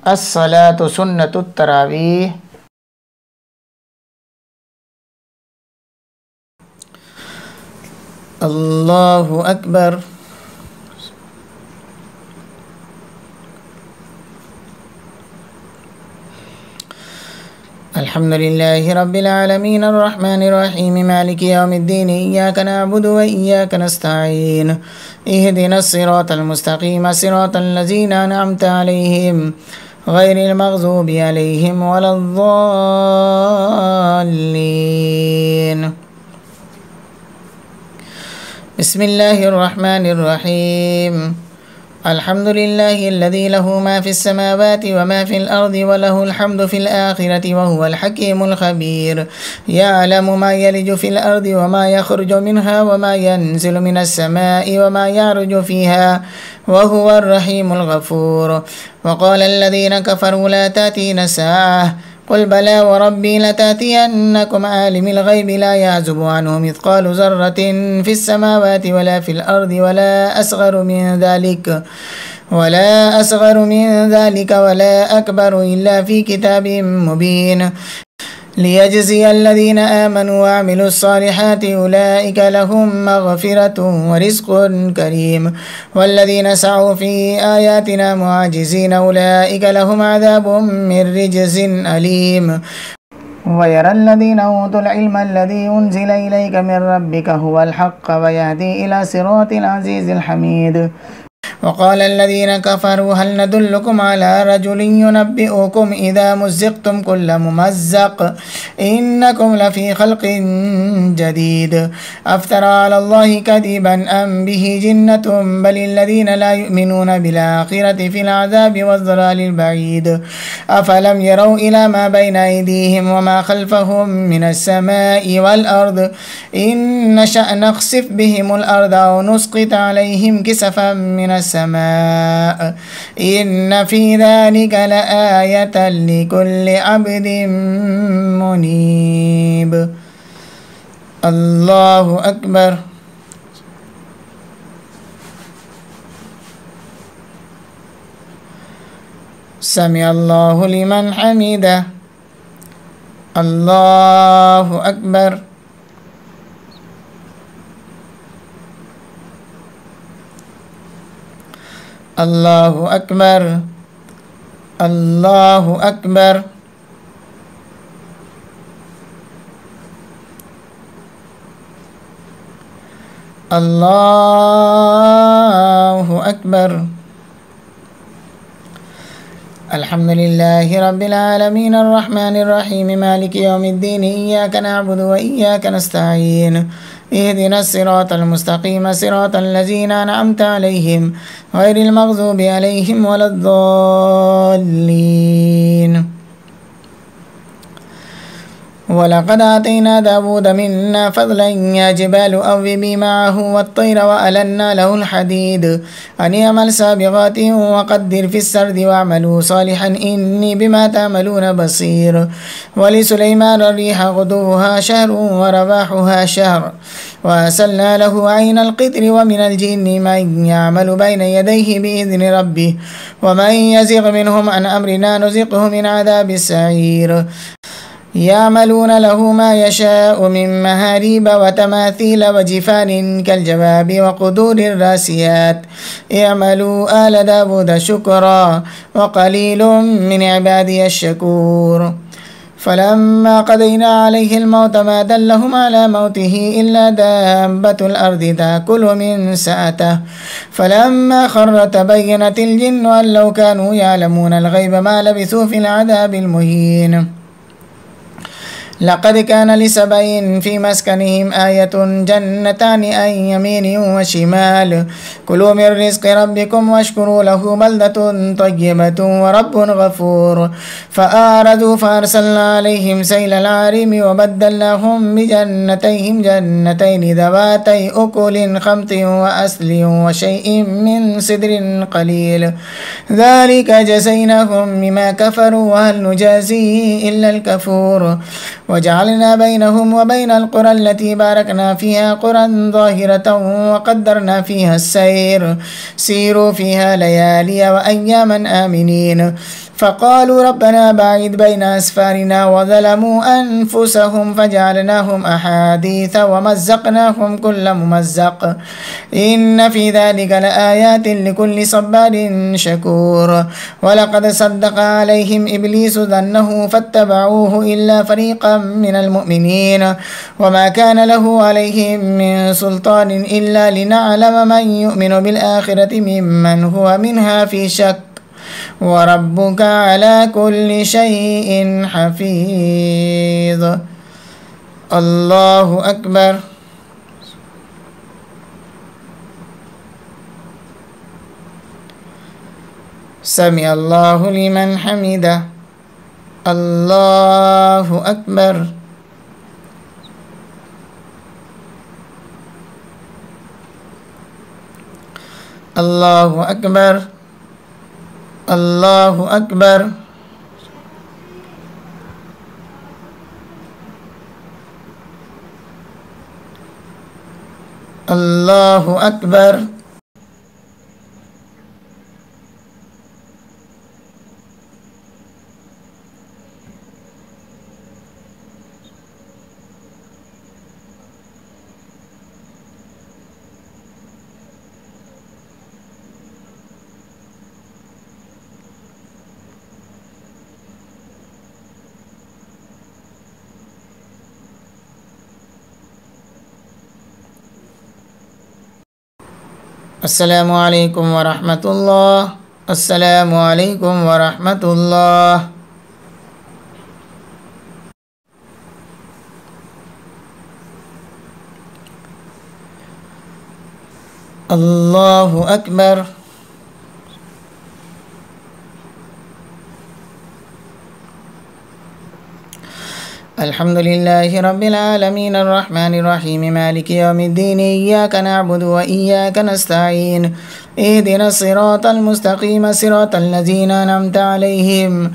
الصلاة سنة التراويح. الله أكبر. الحمد لله رب العالمين الرحمن الرحيم مالك يوم الدين إياك نعبد وإياك نستعين اهدنا الصراط المستقيم صراط الذين أنعمت عليهم غير المغضوب عليهم ولا الضالين. بسم الله الرحمن الرحيم. الحمد لله الذي له ما في السماوات وما في الأرض وله الحمد في الآخرة وهو الحكيم الخبير. يعلم ما يلج في الأرض وما يخرج منها وما ينزل من السماء وما يعرج فيها وهو الرحيم الغفور. وقال الذين كفروا لا تأتينا الساعة قل بلى وربي لتأتينكم عالم الغيب لا يعزب عنه مثقال ذرة في السماوات ولا في الأرض ولا أصغر من ذلك ولا أكبر إلا في كتاب مبين ليجزي الذين آمنوا وعملوا الصالحات أولئك لهم مغفرة ورزق كريم والذين سعوا في آياتنا معاجزين أولئك لهم عذاب من رجز أليم. ويرى الذين أوتوا العلم الذي أنزل إليك من ربك هو الحق ويهدي إلى صراط العزيز الحميد. وقال الذين كفروا هل ندلكم على رجل ينبئكم إذا مزقتم كل ممزق إنكم لفي خلق جديد أفترى على الله كذبا أم به جنة بل الذين لا يؤمنون بالآخرة في العذاب والضلال البعيد. أفلم يروا إلى ما بين أيديهم وما خلفهم من السماء والأرض إن نشأ نخسف بهم الأرض أو نسقط عليهم كسفا من السماء إن في ذلك لآية لكل عبد منيب. الله أكبر. سمع الله لمن حمده. الله أكبر. الله أكبر. الله أكبر. الله أكبر. الحمد لله رب العالمين الرحمن الرحيم مالك يوم الدين إياك نعبد وإياك نستعين اهدنا الصراط المستقيم صراط الذين أنعمت عليهم غير المغضوب عليهم ولا الضالين. ولقد آتينا داود منا فضلا يا جبال أوبي معه والطير وألنا له الحديد أن يعمل سابغات وقدر في السرد واعملوا صالحا إني بما تعملون بصير. ولسليمان الريح غدوها شهر ورواحها شهر وأسلنا له عين القطر ومن الجن من يعمل بين يديه بإذن ربه ومن يزغ منهم عن أمرنا نزقه من عذاب السعير. يعملون له ما يشاء من محاريب وتماثيل وجفان كالجواب وقدور الراسيات اعملوا آل داود شكرا وقليل من عبادي الشكور. فلما قضينا عليه الموت ما دلهم على موته إلا دابة الأرض تأكل من سأته فلما خر تبينت الجن أن لو كانوا يعلمون الغيب ما لبثوا في العذاب المهين. لقد كان لسبأ في مسكنهم آية جنتان عن يمين وشمال كلوا من رزق ربكم واشكروا له بلدة طيبة ورب غفور. فأعرضوا فأرسلنا عليهم سيل العارم وبدلناهم بجنتيهم جنتين ذواتي أكل خمط وأصل وشيء من صدر قليل ذلك جزيناهم بما كفروا وهل نجازي إلا الكفور. وجعلنا بينهم وبين القرى التي باركنا فيها قرى ظاهرة وقدرنا فيها السير سيروا فيها ليالي وأياما آمنين فقالوا ربنا باعد بين أسفارنا وظلموا أنفسهم فجعلناهم أحاديث ومزقناهم كل ممزق إن في ذلك لآيات لكل صبار شكور ولقد صدق عليهم إبليس ظنه فاتبعوه إلا فريقا من المؤمنين وما كان له عليهم من سلطان إلا لنعلم من يؤمن بالآخرة ممن هو منها في شك وربك على كل شيء حفيظ. الله أكبر. سمع الله لمن حمده. الله أكبر. الله أكبر. الله أكبر. الله أكبر. السلام عليكم ورحمة الله. السلام عليكم ورحمة الله. الله أكبر. الحمد لله رب العالمين الرحمن الرحيم مالك يوم الدين إياك نعبد وإياك نستعين اهدنا الصراط المستقيم صراط الذين أنعمت عليهم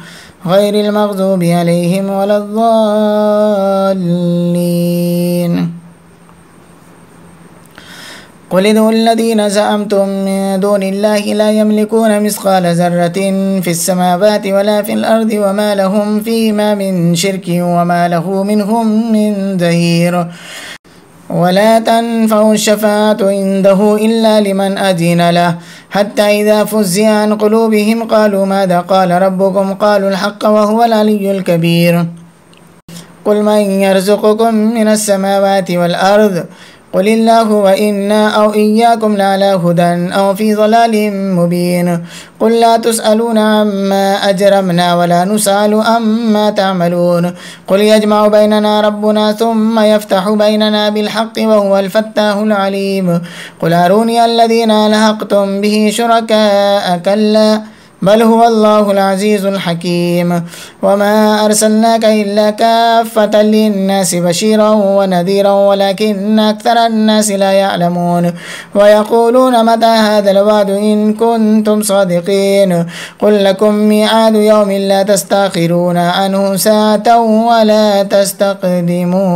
غير المغضوب عليهم ولا الضالين. قل ادعوا الذين زعمتم من دون الله لا يملكون مثقال ذرة في السماوات ولا في الأرض وما لهم فيهما من شرك وما له منهم من ظهير ولا تنفع الشفاعة عنده إلا لمن أذن له حتى إذا فزع عن قلوبهم قالوا ماذا قال ربكم قالوا الحق وهو العلي الكبير. قل من يرزقكم من السماوات والأرض قل الله وإنا أو إياكم لعلى هدى أو في ضلال مبين. قل لا تسألون عما أجرمنا ولا نسأل عما تعملون. قل يجمع بيننا ربنا ثم يفتح بيننا بالحق وهو الفتاح العليم. قل أروني الذين ألحقتم به شركاء كلا بل هو الله العزيز الحكيم. وما أرسلناك إلا كافة للناس بشيرا ونذيرا ولكن أكثر الناس لا يعلمون. ويقولون متى هذا الوعد إن كنتم صادقين. قل لكم ميعاد يوم لا تستأخرون عنه ساعة ولا تستقدمون.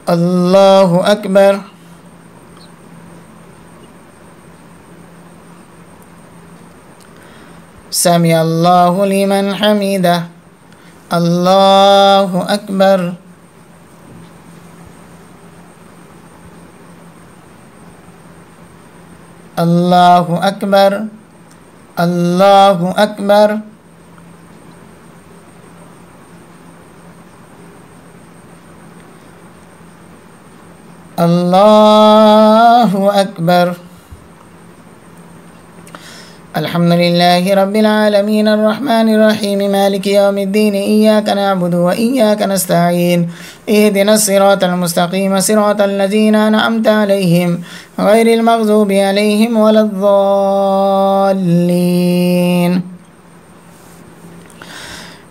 الله أكبر. سمع الله لمن حمده. الله أكبر. الله أكبر. الله أكبر. الله أكبر. الحمد لله رب العالمين الرحمن الرحيم مالك يوم الدين إياك نعبد وإياك نستعين اهدنا الصراط المستقيم صراط الذين أنعمت عليهم غير المغضوب عليهم ولا الضالين.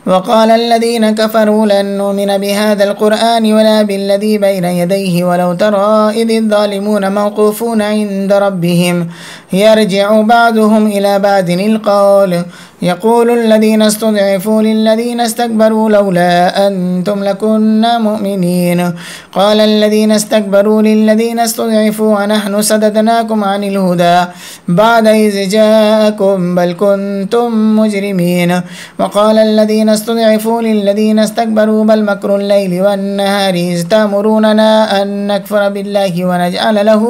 وقال الذين كفروا لن نؤمن بهذا القرآن ولا بالذي بين يديه ولو ترى إذ الظالمون موقوفون عند ربهم يرجع بعضهم إلى بعض القول يقول الذين استضعفوا للذين استكبروا لولا أنتم لكنا مؤمنين قال الذين استكبروا للذين استضعفوا ونحن صددناكم عن الهدى بعد إذ جاءكم بل كنتم مجرمين وقال الذين استضعفوا للذين استكبروا بل مكر الليل والنهار إذ تأمروننا أن نكفر بالله ونجعل له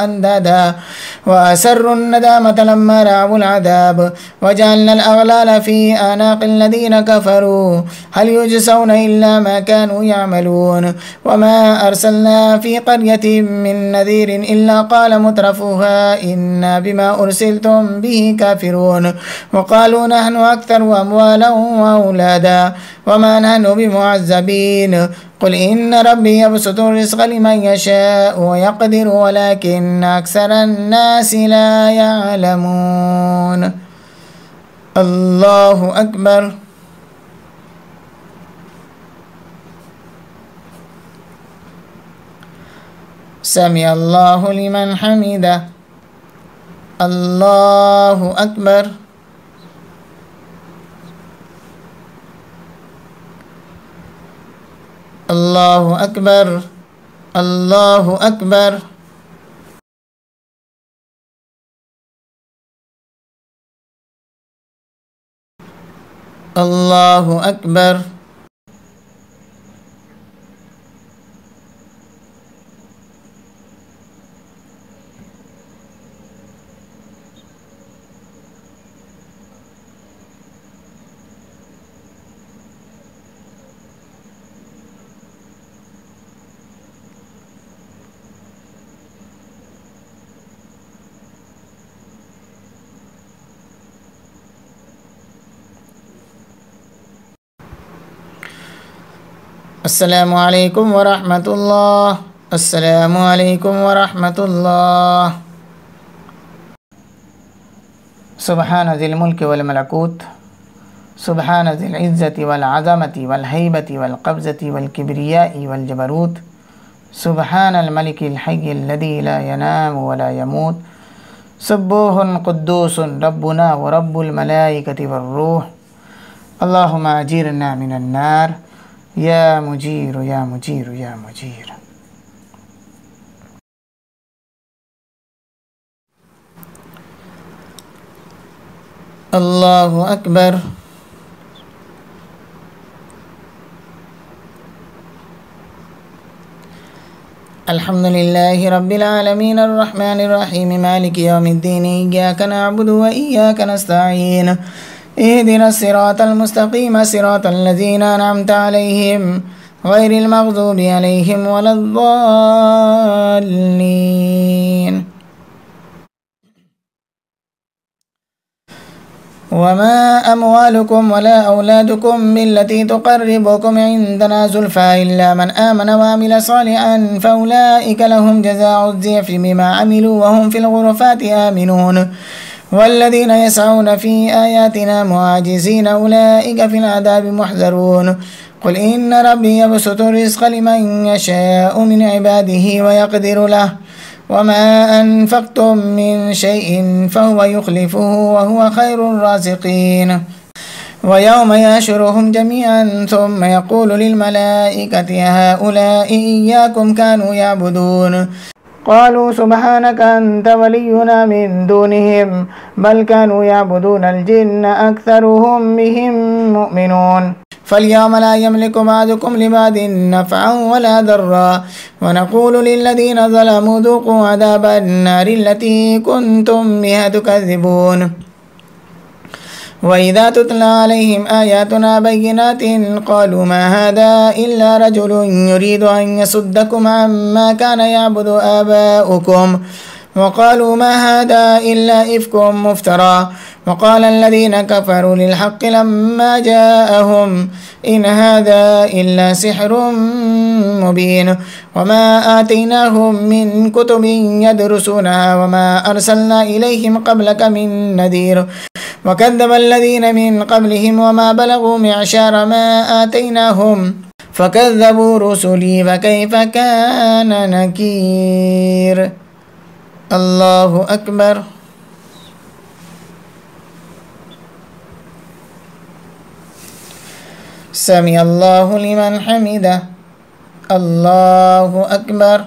أندادا وأسروا الندامة لما رأوا العذاب وجعلنا الأغلال في أعناق الذين كفروا هل يجزون إلا ما كانوا يعملون وما أرسلنا في قرية من نذير إلا قال مترفوها إنا بما أرسلتم به كافرون وقالوا نحن أكثر أموالا وأولادا وما نحن بمعذبين قل إن ربي يبسط الرزق لمن يشاء ويقدر ولكن أكثر الناس لا يعلمون. الله أكبر. سمع الله لمن حمده. الله أكبر. الله أكبر. الله أكبر. الله أكبر. السلام عليكم ورحمة الله. السلام عليكم ورحمة الله. سبحان ذي الملك والملكوت سبحان ذي العزة والعظمة والهيبة والقبضة والكبرياء والجبروت سبحان الملك الحي الذي لا ينام ولا يموت سبوح قدوس ربنا ورب الملائكة والروح. اللهم أجيرنا من النار يا مجير يا مجير يا مجير. الله أكبر. الحمد لله رب العالمين الرحمن الرحيم مالك يوم الدين إياك نعبد وإياك نستعين اهدنا الصراط المستقيم صراط الذين أنعمت عليهم غير المغضوب عليهم ولا الضالين. وما أموالكم ولا أولادكم بالتي تقربكم عندنا زلفى إلا من آمن وعمل صالحا فأولئك لهم جزاء الضعف بما عملوا وهم في الغرفات آمنون والذين يسعون في آياتنا معاجزين أولئك في العذاب محذرون. قل إن ربي يبسط الرزق لمن يشاء من عباده ويقدر له وما أنفقتم من شيء فهو يخلفه وهو خير الرازقين. ويوم يحشرهم جميعا ثم يقول للملائكة هؤلاء إياكم كانوا يعبدون قالوا سبحانك أنت ولينا من دونهم بل كانوا يعبدون الجن أكثرهم بهم مؤمنون. فاليوم لا يملك بعضكم لبعض نفعا ولا ضرا ونقول للذين ظلموا ذوقوا عذاب النار التي كنتم بها تكذبون. وإذا تتلى عليهم آياتنا بينات قالوا ما هذا إلا رجل يريد أن يصدكم عما كان يعبد آباؤكم وقالوا ما هذا إلا إفك مفترى. وقال الذين كفروا للحق لما جاءهم إن هذا إلا سحر مبين وما آتيناهم من كتب يدرسونها وما أرسلنا إليهم قبلك من نذير وكذب الذين من قبلهم وما بلغوا معشار ما آتيناهم فكذبوا رسلي فكيف كان نكير. الله أكبر. سمع الله لمن حمده. الله أكبر.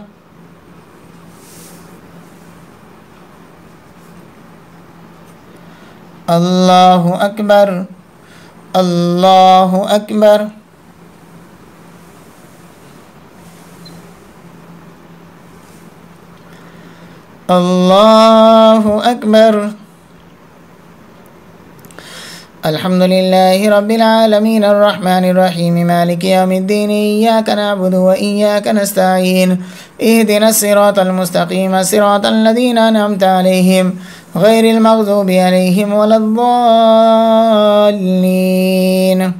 الله أكبر. الله أكبر. الله أكبر. الحمد لله رب العالمين الرحمن الرحيم مالك يوم الدين إياك نعبد وإياك نستعين اهدنا الصراط المستقيم صراط الذين أنعمت عليهم غير المغضوب عليهم ولا الضالين.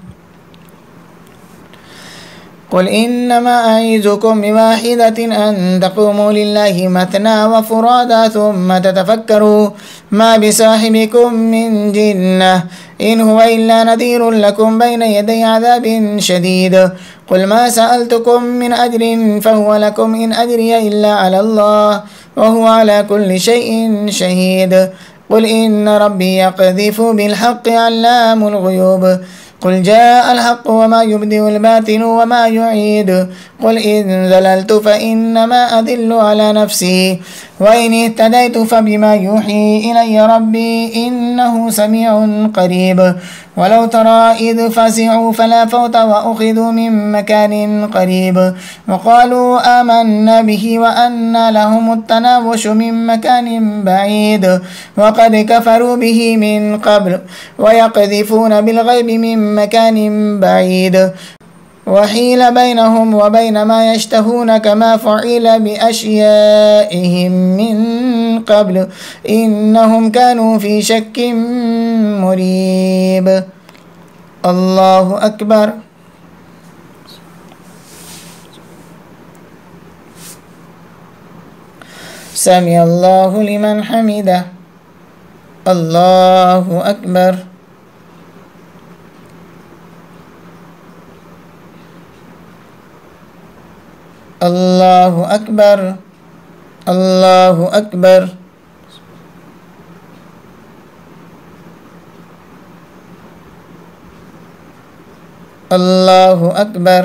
قل إنما أعيذكم بواحدة أن تقوموا لله مثنى وفرادا ثم تتفكروا ما بصاحبكم من جنة إن هو إلا نذير لكم بين يدي عذاب شديد. قل ما سألتكم من أجر فهو لكم إن أجري إلا على الله وهو على كل شيء شهيد. قل إن ربي يقذف بالحق علام الغيوب. قل جاء الحق وما يبدئ الباطل وما يعيد. قل إن ذللت فإنما أذل على نفسي وإن اهتديت فبما يوحي إلي ربي إنه سميع قريب. ولو ترى إذ فزعوا فلا فوت وأخذوا من مكان قريب وقالوا آمنا به وأنى لهم التناوش من مكان بعيد وقد كفروا به من قبل ويقذفون بالغيب من مكان بعيد وحيل بينهم وبين ما يشتهون كما فعل بأشيائهم من قبل إنهم كانوا في شك مريب. الله أكبر. سمع الله لمن حمده. الله أكبر. الله أكبر. الله أكبر. الله أكبر.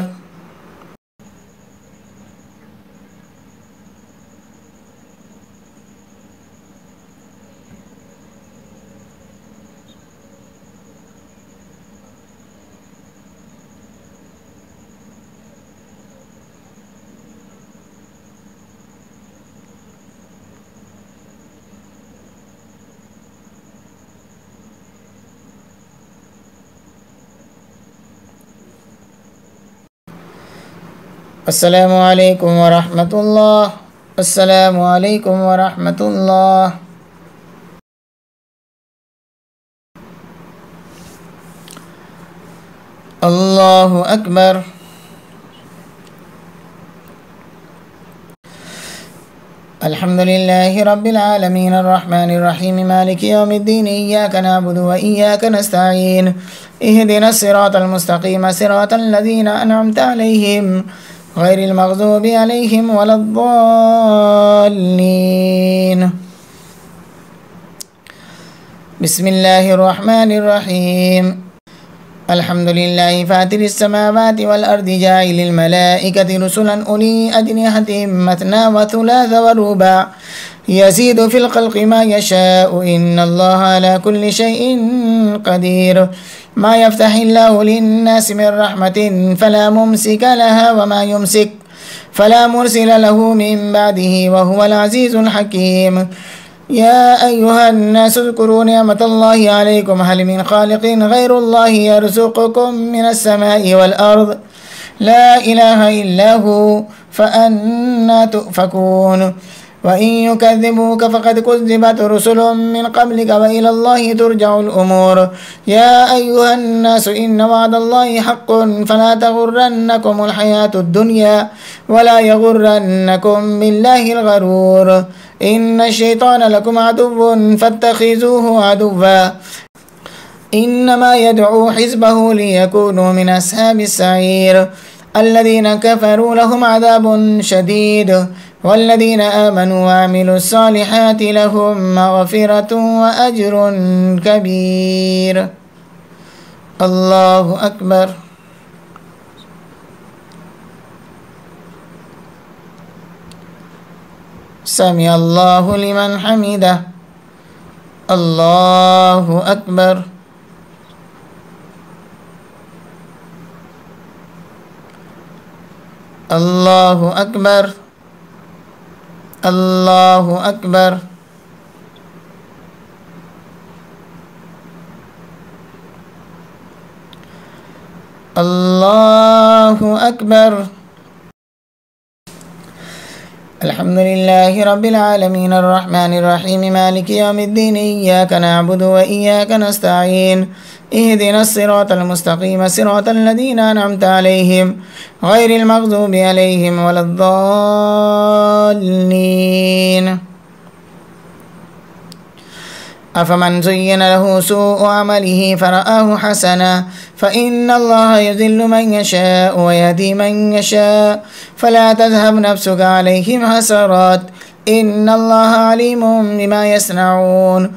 السلام عليكم ورحمة الله. السلام عليكم ورحمة الله. الله أكبر. الحمد لله رب العالمين الرحمن الرحيم مالك يوم الدين إياك نعبد وإياك نستعين اهدنا الصراط المستقيم صراط الذين أنعمت عليهم غير المغضوب عليهم ولا الضالين. بسم الله الرحمن الرحيم. الحمد لله فاطر السماوات والأرض جاعل الملائكة رسلا أولي أجنحة مثنى وثلاث ورباع يزيد في الخلق ما يشاء إن الله على كل شيء قدير. ما يفتح الله للناس من رحمة فلا ممسك لها وما يمسك فلا مرسل له من بعده وهو العزيز الحكيم. يا أيها الناس اذكروا نعمة الله عليكم هل من خالق غير الله يرزقكم من السماء والأرض لا إله إلا هو فأنى تؤفكون. وإن يكذبوك فقد كذبت رسل من قبلك وإلى الله ترجع الأمور. يا أيها الناس إن وعد الله حق فلا تغرنكم الحياة الدنيا ولا يغرنكم بالله الغرور. إن الشيطان لكم عدو فاتخذوه عدوا إنما يدعو حزبه ليكونوا من أصحاب السعير الذين كفروا لهم عذاب شديد والذين آمنوا وعملوا الصالحات لهم مغفرة وأجر كبير. الله أكبر. سمع الله لمن حمده. الله أكبر. الله أكبر. الله أكبر. الله أكبر. الحمد لله رب العالمين الرحمن الرحيم مالك يوم الدين إياك نعبد وإياك نستعين اهدنا الصراط المستقيم صراط الذين أنعمت عليهم غير المغضوب عليهم ولا الضالين. أفمن زين له سوء عمله فرآه حسنا فإن الله يذل من يشاء ويهدي من يشاء فلا تذهب نفسك عليهم حسرات إن الله عليم بما يصنعون.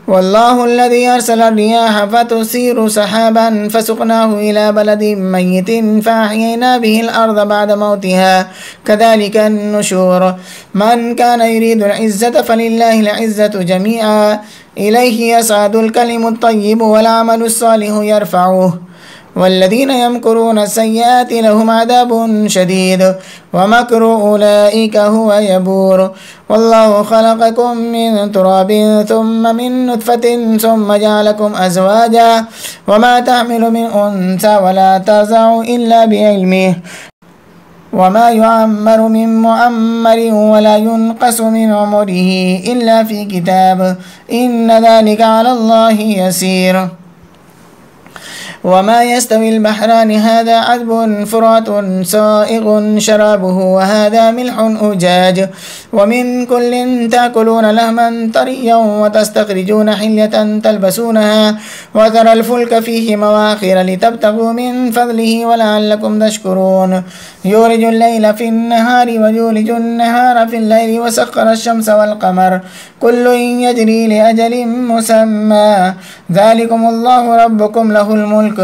والله الذي أرسل الرياح فتثير سحابا فسقناه إلى بلد ميت فأحيينا به الأرض بعد موتها كذلك النشور. من كان يريد العزة فلله العزة جميعا إليه يصعد الكلم الطيب والعمل الصالح يرفعه والذين يمكرون السيئات لهم عذاب شديد ومكر أولئك هو يبور. والله خلقكم من تراب ثم من نطفة ثم جعلكم أزواجا وما تحمل من أنثى ولا تضع إلا بعلمه وما يعمر من معمر ولا ينقص من عمره إلا في كتاب إن ذلك على الله يسير. وما يستوي البحران هذا عذب فرات سائغ شرابه وهذا ملح أجاج ومن كل تأكلون لحما طريا وتستخرجون حلية تلبسونها وترى الفلك فيه مواخر لتبتغوا من فضله ولعلكم تشكرون. يولج الليل في النهار ويولج النهار في الليل وسخر الشمس والقمر كل يجري لأجل مسمى ذلكم الله ربكم له الملك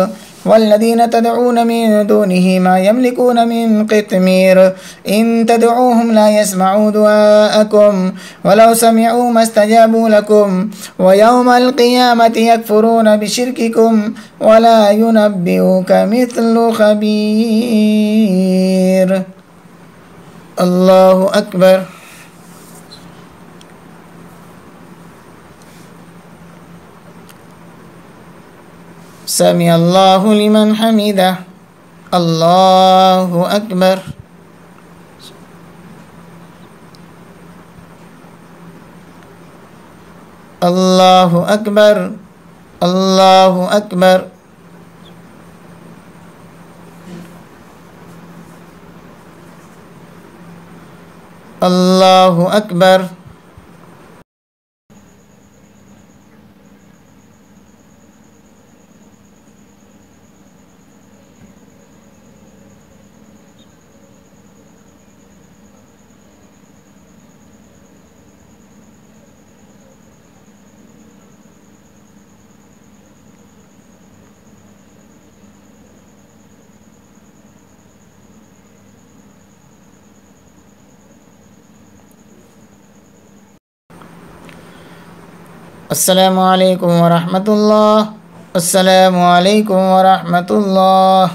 والذين تدعون من دونه ما يملكون من قطمير إن تدعوهم لا يسمعوا دعاءكم ولو سمعوا ما استجابوا لكم ويوم القيامة يكفرون بشرككم ولا ينبئك مثل خبير. الله أكبر. سمع الله لمن حمده. الله أكبر. الله أكبر. الله أكبر. الله أكبر. السلام عليكم ورحمة الله. السلام عليكم ورحمة الله.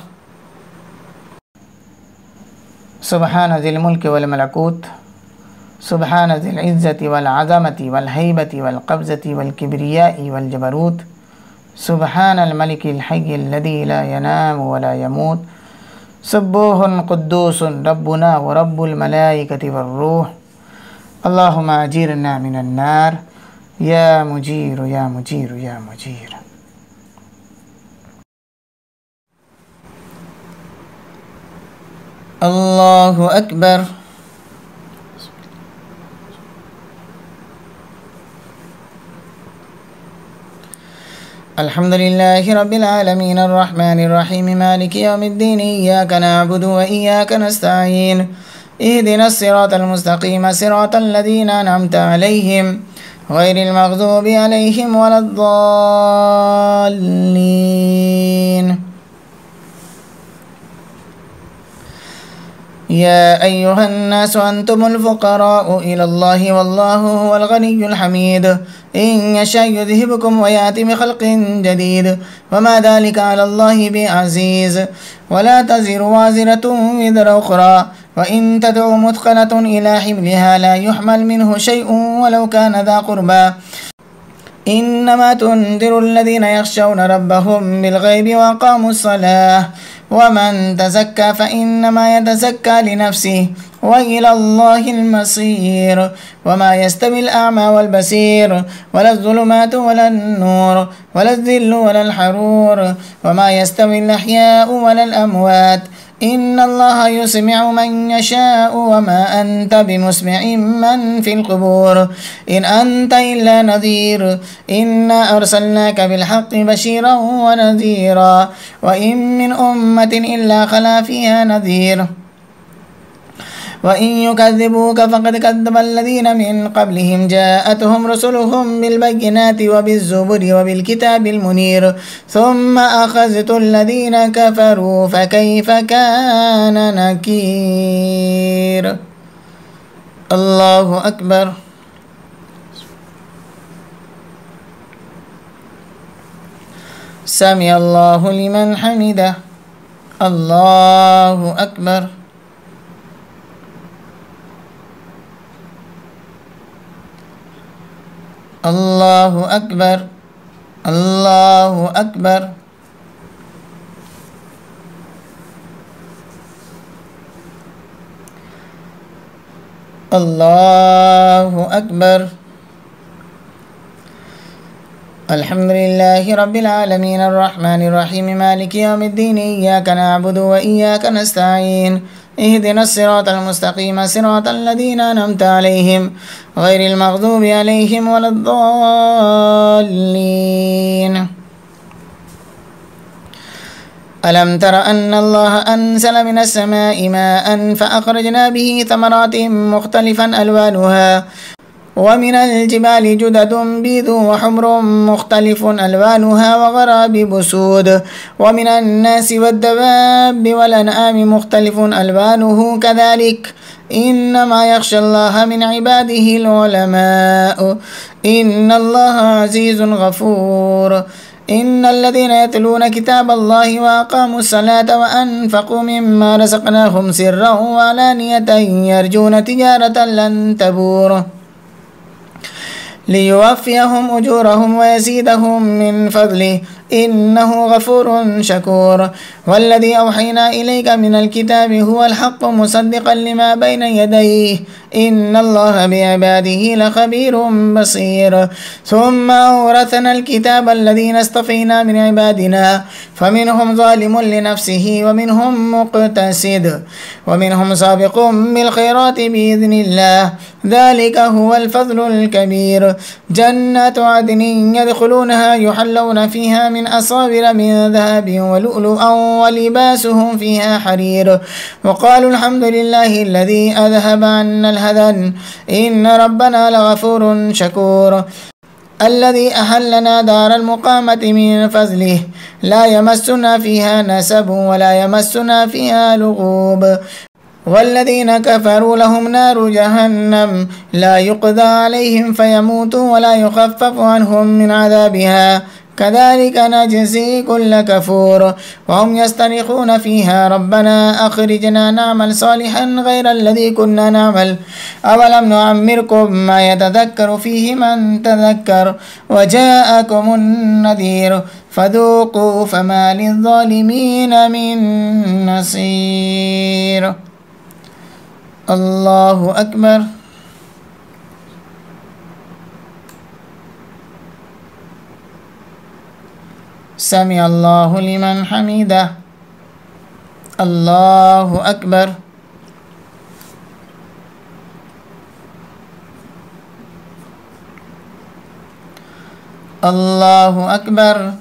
سبحان ذي الملك والملكوت سبحان ذي العزة والعظمة والهيبة والقبضة والكبرياء والجبروت سبحان الملك الحي الذي لا ينام ولا يموت سبوح قدوس ربنا ورب الملائكة والروح. اللهم أجيرنا من النار يا مجير يا مجير يا مجير. الله أكبر. الحمد لله رب العالمين الرحمن الرحيم مالك يوم الدين إياك نعبد وإياك نستعين اهدنا الصراط المستقيم صراط الذين أنعمت عليهم غير المغضوب عليهم ولا الضالين. يا أيها الناس أنتم الفقراء إلى الله والله هو الغني الحميد إن يشاء يذهبكم ويأتي بخلق جديد وما ذلك على الله بعزيز. ولا تزر وازرة وزر أخرى وإن تدع مثقلة إلى حملها لا يحمل منه شيء ولو كان ذا قربى إنما تنذر الذين يخشون ربهم بالغيب وأقاموا الصلاة ومن تزكى فإنما يتزكى لنفسه وإلى الله المصير. وما يستوي الأعمى والبصير ولا الظلمات ولا النور ولا الذل ولا الحرور وما يستوي الأحياء ولا الأموات إن الله يسمع من يشاء وما أنت بمسمع من في القبور إن أنت إلا نذير إنا أرسلناك بالحق بشيرا ونذيرا وإن من أمة إلا خلا فيها نذير وإن يكذبوك فقد كذب الذين من قبلهم جاءتهم رسلهم بالبينات وبالزبر وبالكتاب المنير ثم أخذت الذين كفروا فكيف كان نكير. الله أكبر. سمع الله لمن حمده. الله أكبر. الله أكبر. الله أكبر. الله أكبر. الحمد لله رب العالمين الرحمن الرحيم مالك يوم الدين إياك نعبد وإياك نستعين اهدنا الصراط المستقيم صراط الذين أنعمت عليهم غير المغضوب عليهم ولا الضالين. ألم تر أن الله أنزل من السماء ماء فأخرجنا به ثمرات مختلفا ألوانها ومن الجبال جدد بيض وحمر مختلف ألوانها وغرابيب سود ومن الناس والدواب والأنعام مختلف ألوانه كذلك إنما يخشى الله من عباده العلماء إن الله عزيز غفور. إن الذين يتلون كتاب الله وأقاموا الصلاة وأنفقوا مما رزقناهم سرا وعلانية يرجون تجارة لن تبور ليوفيهم أجورهم ويزيدهم من فضله إنه غفور شكور. والذي أوحينا إليك من الكتاب هو الحق مصدقا لما بين يديه إن الله بعباده لخبير بصير. ثم أورثنا الكتاب الذين اصطفينا من عبادنا فمنهم ظالم لنفسه ومنهم مقتصد ومنهم سابق بالخيرات بإذن الله ذلك هو الفضل الكبير. جنات عدن يدخلونها يحلون فيها من أصابر من ذهب ولؤلؤا ولباسهم فيها حرير وقالوا الحمد لله الذي أذهب عنا الحزن إن ربنا لغفور شكور. الذي أحلنا دار المقامة من فضله لا يمسنا فيها نسب ولا يمسنا فيها لغوب. والذين كفروا لهم نار جهنم لا يقضى عليهم فيموتوا ولا يخفف عنهم من عذابها كذلك نجزي كل كفور. وهم يصطرخون فيها ربنا أخرجنا نعمل صالحا غير الذي كنا نعمل أولم نعمركم ما يتذكر فيه من تذكر وجاءكم النذير فذوقوا فما للظالمين من نصير. الله أكبر. سمع الله لمن حمده. الله أكبر. الله أكبر.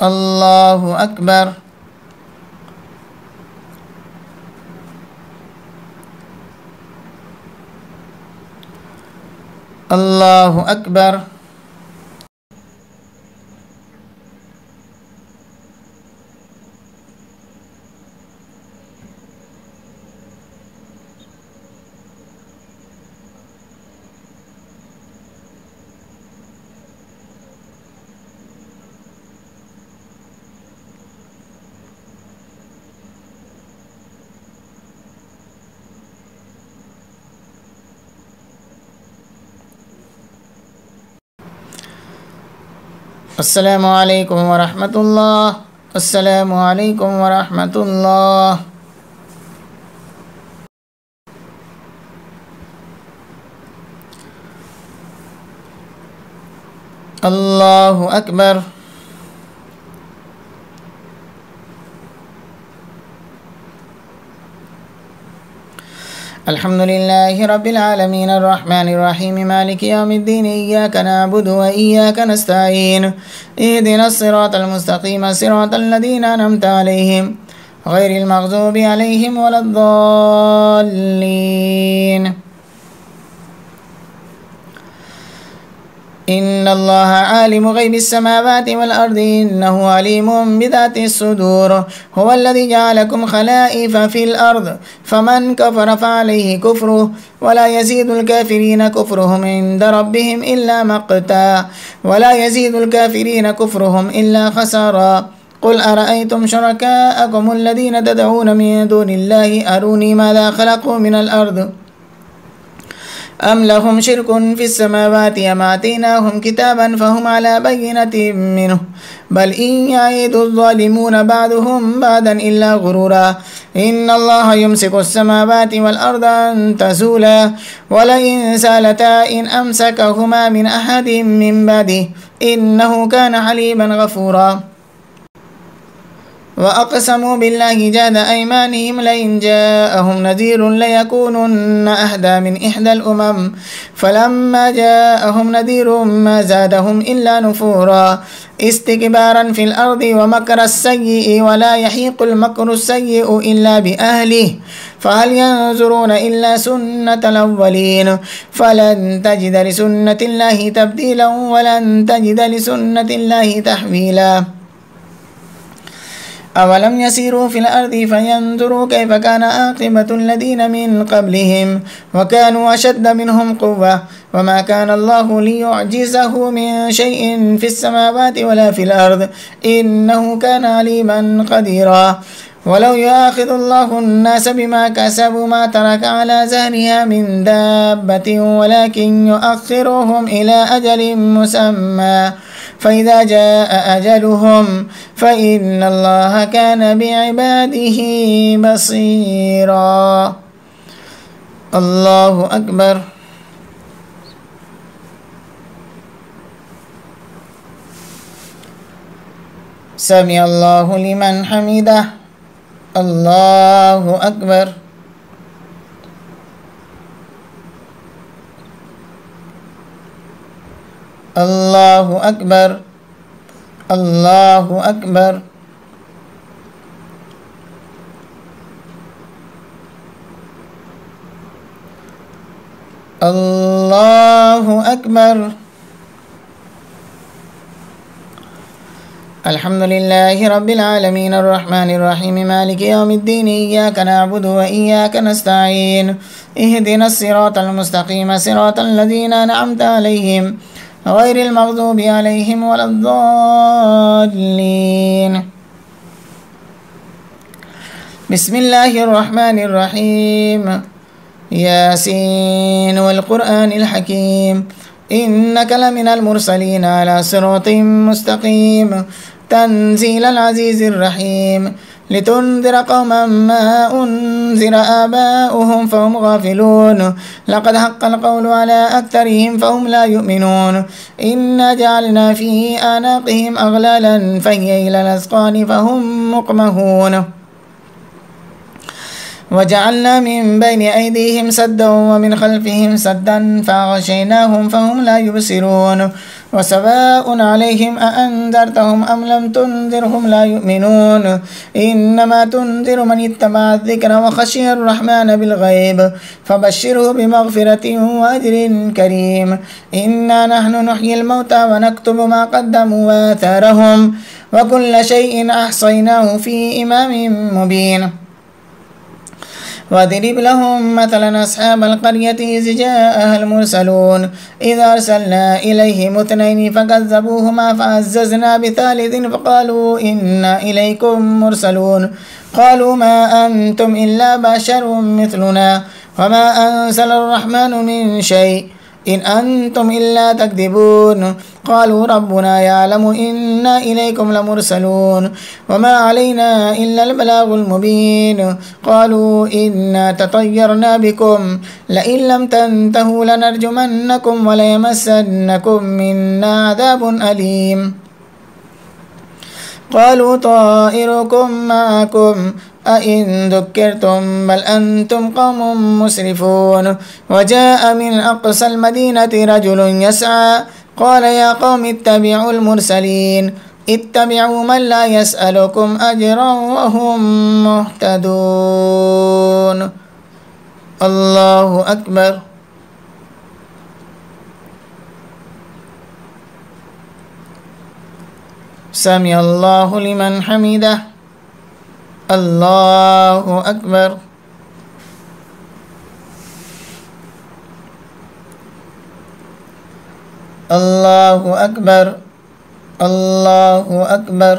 الله أكبر. الله أكبر. السلام عليكم ورحمة الله. السلام عليكم ورحمة الله. الله أكبر. الحمد لله رب العالمين الرحمن الرحيم مالك يوم الدين إياك نعبد وإياك نستعين اهدنا الصراط المستقيم صراط الذين أنعمت عليهم غير المغضوب عليهم ولا الضالين. إن الله عالم غيب السماوات والأرض إنه عليم بذات الصدور. هو الذي جعلكم خلائف في الأرض فمن كفر فعليه كفره ولا يزيد الكافرين كفرهم عند ربهم إلا مقتا ولا يزيد الكافرين كفرهم إلا خسارا. قل أرأيتم شركاءكم الذين تدعون من دون الله أروني ماذا خلقوا من الأرض أم لهم شرك في السماوات أم آتيناهم كتابا فهم على بينة منه بل إن يعيد الظالمون بعضهم بعضا إلا غرورا. إن الله يمسك السماوات والأرض أن تزولا ولئن سالتا إن أمسكهما من أحد من بعده إنه كان حليما غفورا. وأقسموا بالله جهد أيمانهم لئن جاءهم نذير ليكونن أهدى من إحدى الأمم فلما جاءهم نذير ما زادهم إلا نفورا استكبارا في الأرض ومكر السيء ولا يحيق المكر السيء إلا بأهله فهل ينظرون إلا سنة الأولين فلن تجد لسنة الله تبديلا ولن تجد لسنة الله تحويلا. أولم يسيروا في الأرض فينظروا كيف كان عاقبة الذين من قبلهم وكانوا أشد منهم قوة وما كان الله ليعجزه من شيء في السماوات ولا في الأرض إنه كان عليما قديرا. ولو يؤاخذ الله الناس بما كسبوا ما ترك على ظهرها من دابة ولكن يؤخرهم إلى أجل مسمى فإذا جاء أجلهم فإن الله كان بعباده بصيرا. الله أكبر. سمع الله لمن حمده. الله أكبر. الله أكبر. الله أكبر. الله أكبر. الحمد لله رب العالمين الرحمن الرحيم مالك يوم الدين إياك نعبد وإياك نستعين اهدنا الصراط المستقيم صراط الذين أنعمت عليهم غير المغضوب عليهم ولا الضالين. بسم الله الرحمن الرحيم. ياسين والقرآن الحكيم إنك لمن المرسلين على صراط مستقيم تنزيل العزيز الرحيم لتنذر قوما ما أنذر آباؤهم فهم غافلون لقد حق القول على أكثرهم فهم لا يؤمنون إنا جعلنا في أعناقهم أغلالا فهي إلى الأذقان فهم مقمحون وجعلنا من بين أيديهم سدا ومن خلفهم سدا فأغشيناهم فهم لا يبصرون وسواء عليهم أأنذرتهم أم لم تنذرهم لا يؤمنون إنما تنذر من اتبع الذكر وخشي الرحمن بالغيب فبشره بمغفرة وأجر كريم إنا نحن نحيي الموتى ونكتب ما قدموا وآثارهم وكل شيء أحصيناه في إمام مبين واضرب لهم مثلا أصحاب القرية إذ جاءها المرسلون إذ أرسلنا إليهم اثنين فكذبوهما فعززنا بثالث فقالوا إنا إليكم مرسلون قالوا ما أنتم إلا بشر مثلنا وما أنزل الرحمن من شيء إن أنتم إلا تكذبون قالوا ربنا يعلم إنا إليكم لمرسلون وما علينا إلا البلاغ المبين قالوا إنا تطيرنا بكم لئن لم تنتهوا لنرجمنكم وليمسنكم منا عذاب أليم قالوا طائركم معكم أئن ذكرتم بل أنتم قوم مسرفون وجاء من أقصى المدينة رجل يسعى قال يا قوم اتبعوا المرسلين اتبعوا من لا يسألكم أجرا وهم مهتدون الله أكبر سمع الله لمن حمده الله أكبر الله أكبر الله أكبر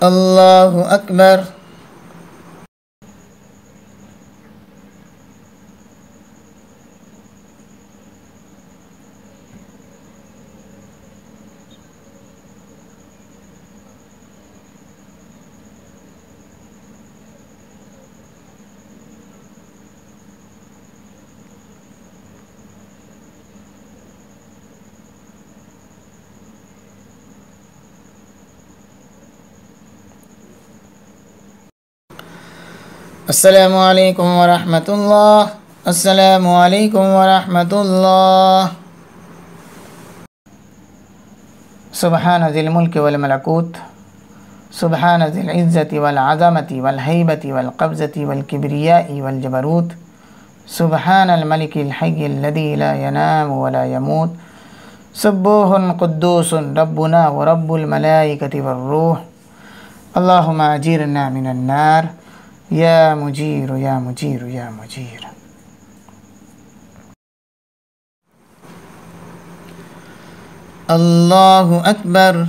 الله أكبر السلام عليكم ورحمة الله السلام عليكم ورحمة الله سبحان ذي الملك والملكوت سبحان ذي العزة والعظمة والهيبة والقبضة والكبرياء والجبروت سبحان الملك الحي الذي لا ينام ولا يموت سبوح قدوس ربنا ورب الملائكة والروح اللهم أجيرنا من النار يا مجير يا مجير يا مجير الله أكبر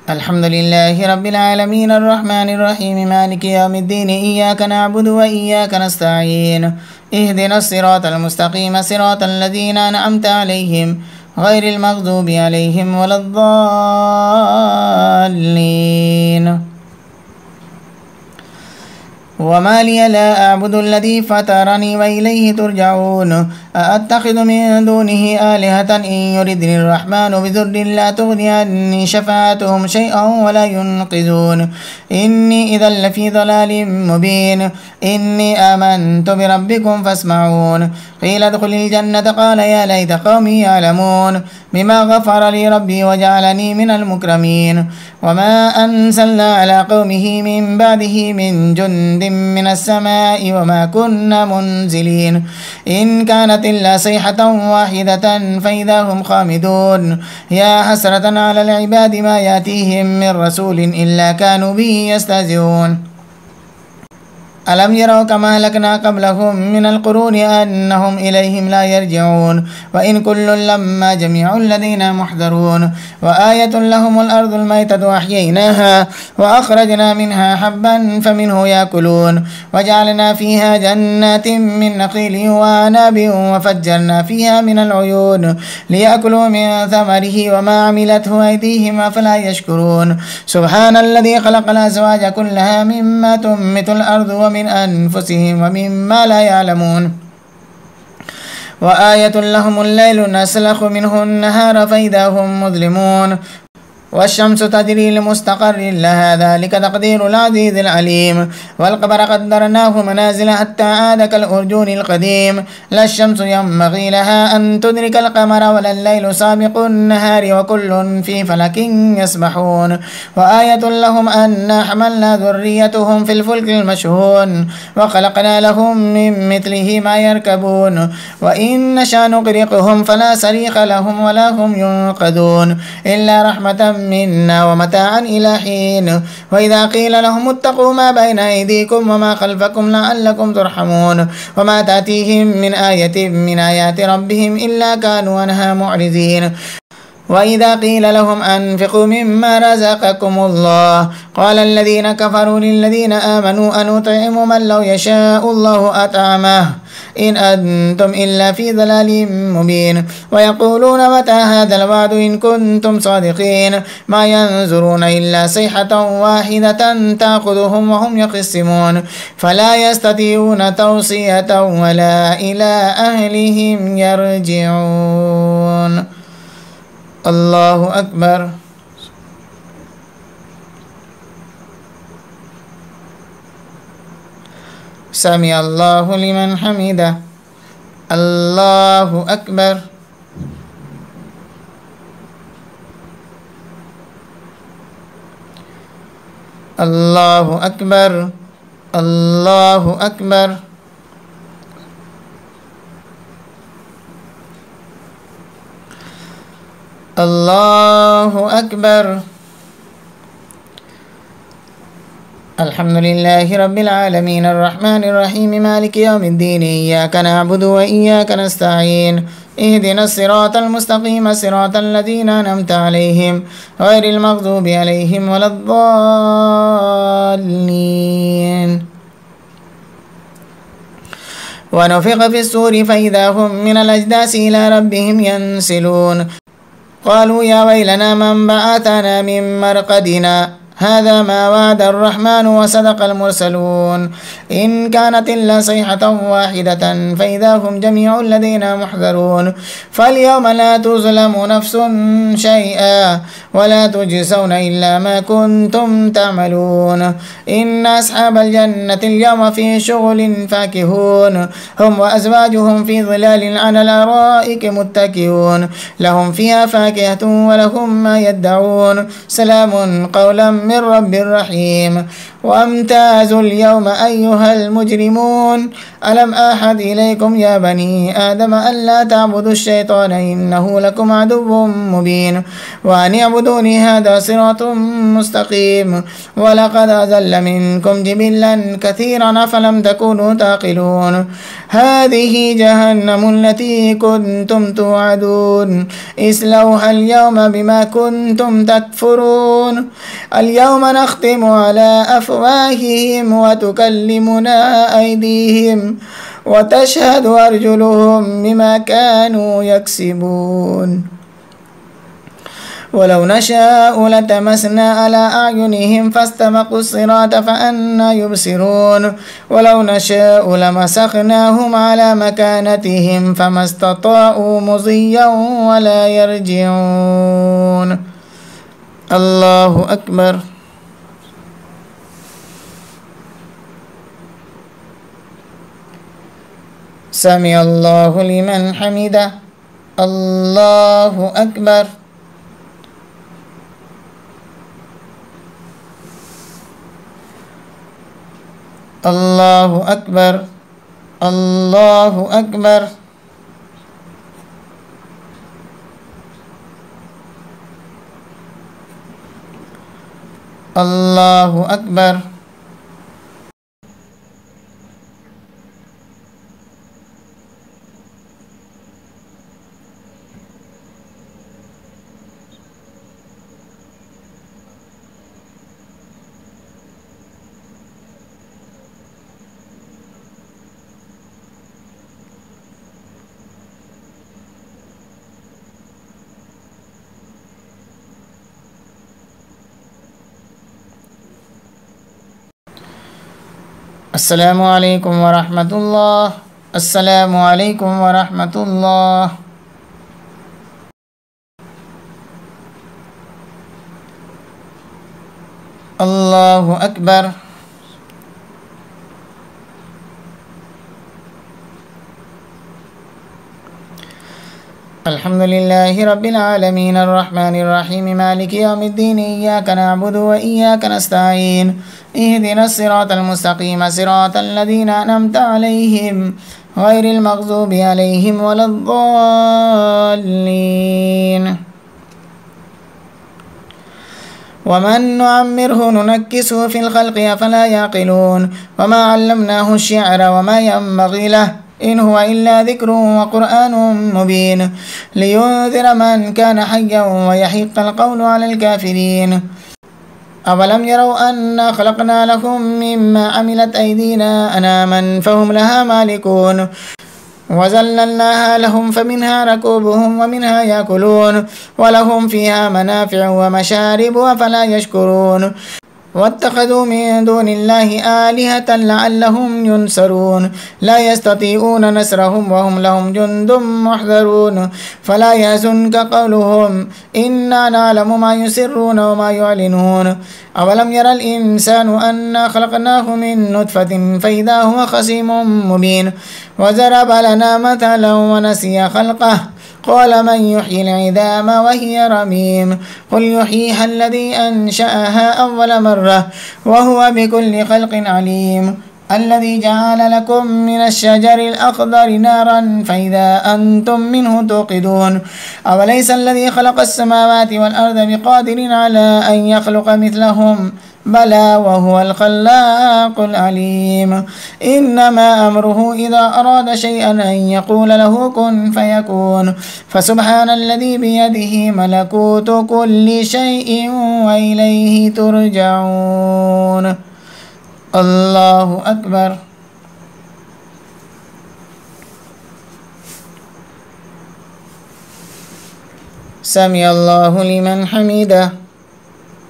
الحمد لله رب العالمين الرحمن الرحيم مالك يوم الدين إياك نعبد وإياك نستعين اهدنا الصراط المستقيم صراط الذين أنعمت عليهم غير المغضوب عليهم ولا الضالين وما لي لا أعبد الذي فطرني وإليه ترجعون أأتخذ من دونه آلهة إن يردني الرحمن بضر لا تغني عني شفاعتهم شيئا ولا ينقذون إني إذا لفي ضلال مبين إني آمنت بربكم فاسمعون قيل ادخل الجنة قال يا ليت قومي يعلمون بما غفر لي ربي وجعلني من المكرمين وما أنزلنا على قومه من بعده من جند من السماء وما كنا منزلين إن كانت إلا صيحة واحدة فإذا هم خامدون يا حسرة على العباد ما يأتيهم من رسول إلا كانوا به يستهزئون ألم يروا كما أهلكنا قبلهم من القرون أنهم إليهم لا يرجعون وإن كل لما جميع لدينا محضرون وآية لهم الأرض الميتة أحييناها وأخرجنا منها حبا فمنه يأكلون وجعلنا فيها جنات من نخيل وأعناب وفجرنا فيها من العيون ليأكلوا من ثمره وما عملته أيديهم أفلا يشكرون سبحان الذي خلق الأزواج كلها مما تنبت الأرض ومن أنفسهم ومما لا يعلمون وآية لهم الليل نسلخ منه النهار فإذا هم مظلمون والشمس تجري لمستقر لها ذلك تقدير العزيز العليم والقمر قدرناه منازل حتى عاد كالأرجون القديم لا الشمس ينبغي لها أن تدرك القمر ولا الليل سابق النهار وكل في فلك يسبحون وآية لهم أنا حملنا ذريتهم في الفلك المشحون وخلقنا لهم من مثله ما يركبون وإن نشأ نغرقهم فلا صريخ لهم ولا هم ينقذون إلا رحمة منا ومتاعا إلى حين وإذا قيل لهم اتقوا ما بين أيديكم وما خلفكم لعلكم ترحمون وما تأتيهم من آية من آيات ربهم إلا كانوا عنها معرضين وإذا قيل لهم أنفقوا مما رزقكم الله قال الذين كفروا للذين آمنوا أنطعم من لو يشاء الله أطعمه إن أنتم إلا في ضلال مبين ويقولون متى هذا الوعد إن كنتم صادقين ما ينظرون إلا صيحة واحدة تأخذهم وهم يخصمون فلا يستطيعون توصية ولا إلى أهلهم يرجعون الله أكبر سمع الله لمن حمده الله أكبر الله أكبر الله أكبر الله أكبر الحمد لله رب العالمين الرحمن الرحيم مالك يوم الدين إياك نعبد وإياك نستعين اهدنا الصراط المستقيم صراط الذين أنعمت عليهم غير المغضوب عليهم ولا الضالين ونفخ في الصور فإذا هم من الأجداث إلى ربهم ينسلون قالوا يا ويلنا من بعثنا من مرقدنا هذا ما وعد الرحمن وصدق المرسلون إن كانت إلا صيحة واحدة فإذا هم جميع لدينا محضرون فاليوم لا تظلم نفس شيئا ولا تجزون إلا ما كنتم تعملون إن أصحاب الجنة اليوم في شغل فاكهون هم وأزواجهم في ظلال على الأرائك متكئون لهم فيها فاكهة ولهم ما يدعون سلام قولا من رب رحيم وامتازوا اليوم أيها المجرمون ألم أحد إليكم يا بني آدم ألا تعبدوا الشيطان إنه لكم عدو مبين وأن اعبدوني هذا صراط مستقيم ولقد أضل منكم جبلا كثيرا أفلم تكونوا تعقلون هذه جهنم التي كنتم توعدون اصلوها اليوم بما كنتم تكفرون اليوم نختم على أفواههم وتكلمنا أيديهم وتشهد أرجلهم بما كانوا يكسبون ولو نشاء لتمسنا على أعينهم فاستبقوا الصراط فأنى يبصرون ولو نشاء لمسخناهم على مكانتهم فما استطاعوا مضيا ولا يرجعون الله أكبر سمع الله لمن حمده الله أكبر الله أكبر الله أكبر الله أكبر السلام عليكم ورحمة الله السلام عليكم ورحمة الله الله أكبر. الحمد لله رب العالمين الرحمن الرحيم مالك يوم الدين إياك نعبد وإياك نستعين اهدنا الصراط المستقيم صراط الذين أنعمت عليهم غير المغضوب عليهم ولا الضالين. ومن نعمره ننكسه في الخلق أفلا يعقلون وما علمناه الشعر وما ينبغي له إن هو إلا ذكر وقرآن مبين لينذر من كان حيا ويحق القول على الكافرين. أولم يروا أنا خلقنا لهم مما عملت أيدينا أناما فهم لها مالكون وذللناها لهم فمنها ركوبهم ومنها يأكلون ولهم فيها منافع ومشارب أفلا يشكرون. واتخذوا من دون الله آلهة لعلهم ينصرون لا يستطيعون نصرهم وهم لهم جند محضرون فلا يحزنك قولهم إنا نعلم ما يسرون وما يعلنون. أولم يرى الإنسان أنا خلقناه من نطفة فإذا هو خصيم مبين وضرب لنا مثلا ونسي خلقه قال من يحيي العظام وهي رميم قل يحييها الذي أنشأها أول مرة وهو بكل خلق عليم. الذي جعل لكم من الشجر الأخضر نارا فإذا أنتم منه توقدون أوليس الذي خلق السماوات والأرض بقادر على أن يخلق مثلهم بلى وهو الخلاق العليم. إنما أمره إذا أراد شيئا أن يقول له كن فيكون فسبحان الذي بيده ملكوت كل شيء وإليه ترجعون. الله أكبر. سمع الله لمن حمده.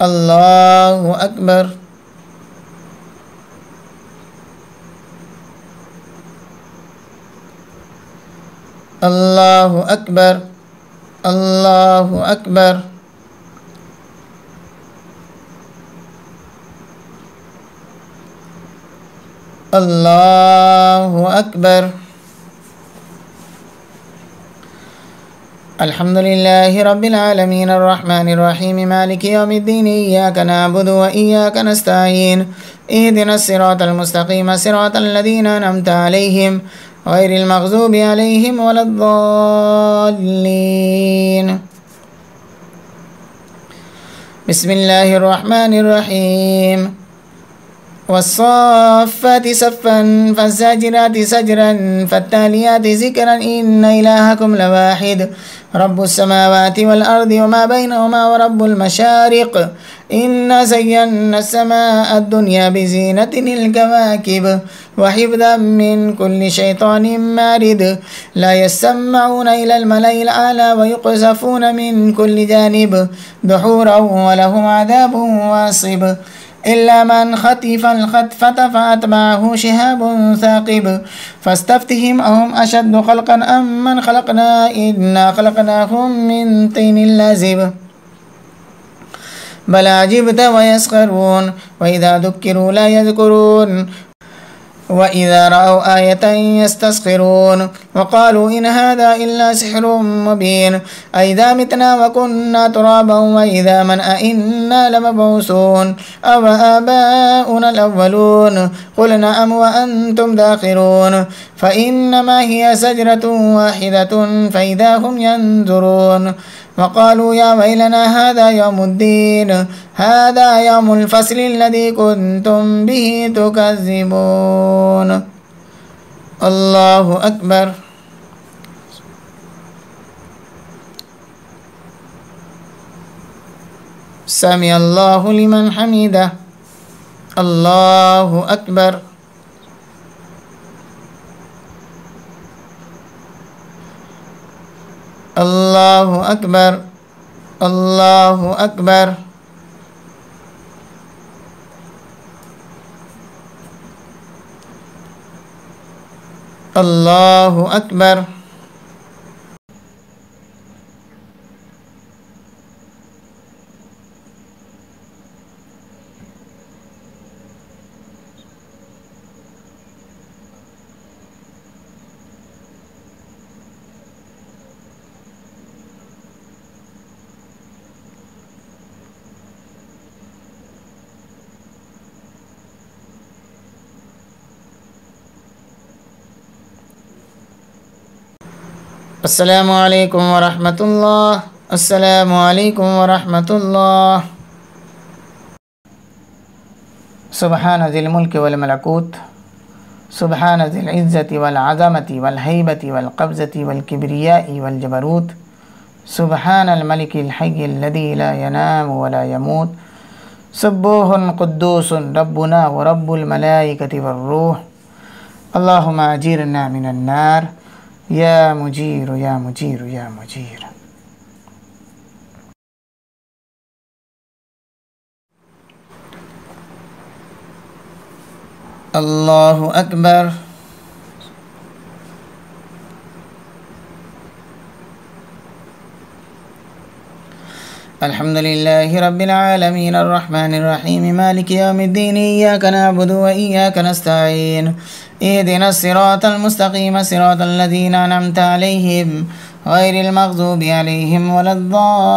الله أكبر. الله أكبر. الله أكبر. الله أكبر. الحمد لله رب العالمين الرحمن الرحيم مالك يوم الدين إياك نعبد وإياك نستعين اهدنا الصراط المستقيم صراط الذين أنعمت عليهم غير المغضوب عليهم ولا الضالين. بسم الله الرحمن الرحيم والصافات صفا فالزاجرات زجرا فالتاليات ذكرا إن إلهكم لواحد رب السماوات والأرض وما بينهما ورب المشارق إنا زينا السماء الدنيا بزينة الكواكب وحفظا من كل شيطان مارد لا يسمعون إلى الملأ الأعلى ويقذفون من كل جانب دحورا ولهم عذاب واصب إلا من خطف الخطفة فأتبعه شهاب ثاقب فاستفتهم أهم أشد خلقا أم من خلقنا إنا خلقناهم من طين لازب بل عجبت ويسخرون وإذا ذكروا لا يذكرون وإذا رأوا آية يستسخرون وقالوا إن هذا إلا سحر مبين أئذا متنا وكنا ترابا وإذا من أئنا لمبعوثون أو آباؤنا الأولون قل نعم وأنتم داخرون فإنما هي زجرة واحدة فإذا هم ينظرون وقالوا يا ويلنا هذا يوم الدين هذا يوم الفصل الذي كنتم به تكذبون. الله أكبر. سمع الله لمن حمده. الله أكبر. الله أكبر. الله أكبر. الله أكبر. अस्सलामु अलैकुम वरहमतुल्लाह। अस्सलामु अलैकुम वरहमतुल्लाह। सुबहान ज़िल मुल्क वल मलकूत, सुबहान ज़िल इज़्ज़ति वल अज़मति वल हैबति वल क़ब्ज़ति वल किब्रियाइ वल जबरूत, सुबहानल मलिकिल हय्यिल लज़ी ला यनामु व ला यमूत, सुब्बूहुन क़ुद्दूसुन रब्बुना व रब्बुल मलाइकति वर्रूह। अल्लाहुम्मा अजीरना मिनन नार या मुजीर या मुजीर या मुजीर। अल्लाहु अकबर। अल्हम्दुलिल्लाहि रब्बिल आलमीन अर्रहमानिर रहीम मालिकि यौमिद्दीन इय्याका नअबुदु व इय्याका नस्तईन इहदिनस सिरातल मुस्तक़ीम सिरातल लज़ीना अनअमता अलैहिम गैरिल मग़ज़ूबि अलैहिम वलद्दाल्लीन।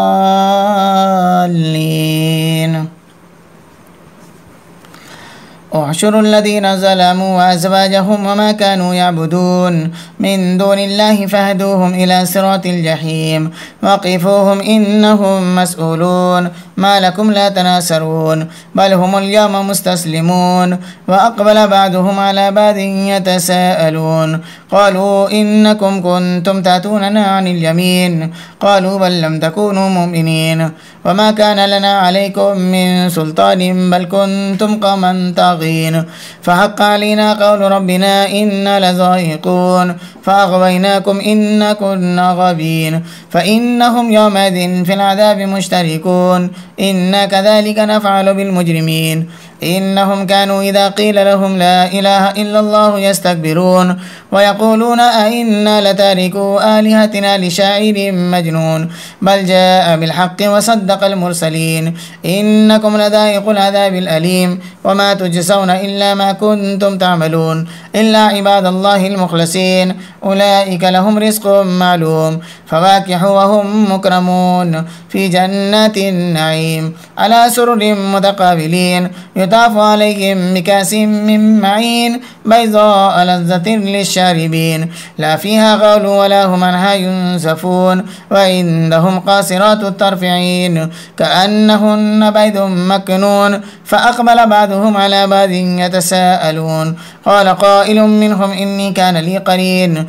احشروا الذين ظلموا وأزواجهم وما كانوا يعبدون من دون الله فاهدوهم إلى صراط الجحيم وقفوهم إنهم مسؤولون ما لكم لا تناصرون بل هم اليوم مستسلمون وأقبل بعضهم على بعض يتساءلون قالوا إنكم كنتم تأتوننا عن اليمين قالوا بل لم تكونوا مؤمنين وما كان لنا عليكم من سلطان بل كنتم قوما طاغين فحق علينا قول ربنا إنا لذائقون فأغويناكم إنا كنا غابين فإنهم يومئذ في العذاب مشتركون إنا كذلك نفعل بالمجرمين إنهم كانوا إذا قيل لهم لا إله إلا الله يستكبرون ويقولون أئنا لتاركو آلهتنا لشاعر مجنون بل جاء بالحق وصدق المرسلين إنكم لذائق العذاب الأليم وما تجزون إلا ما كنتم تعملون إلا عباد الله المخلصين أولئك لهم رزق معلوم فواكه وهم مكرمون في جنات النعيم على سرر متقابلين يطاف عليهم بكأس من معين بيضاء لذة للشاربين لا فيها غول ولا هم عنها ينزفون وعندهم قاصرات الطرف عين كأنهن بيض مكنون فأقبل بعضهم على بعض يتساءلون قال قائل منهم إني كان لي قرين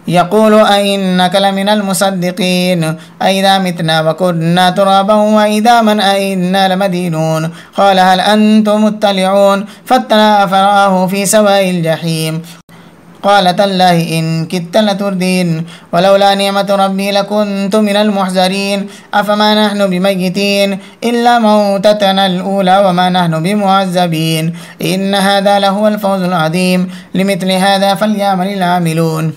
يقول أئنك لمن المصدقين أئذا متنا وكنا ترابا وإذا من أئنا لمدينون قال هل أنتم مطلعون فاطلع فرآه في سواء الجحيم قال تالله إن كدت لتردين ولولا نعمة ربي لكنت من المحضرين أفما نحن بميتين إلا موتتنا الأولى وما نحن بمعذبين إن هذا لهو الفوز العظيم لمثل هذا فليعمل العاملون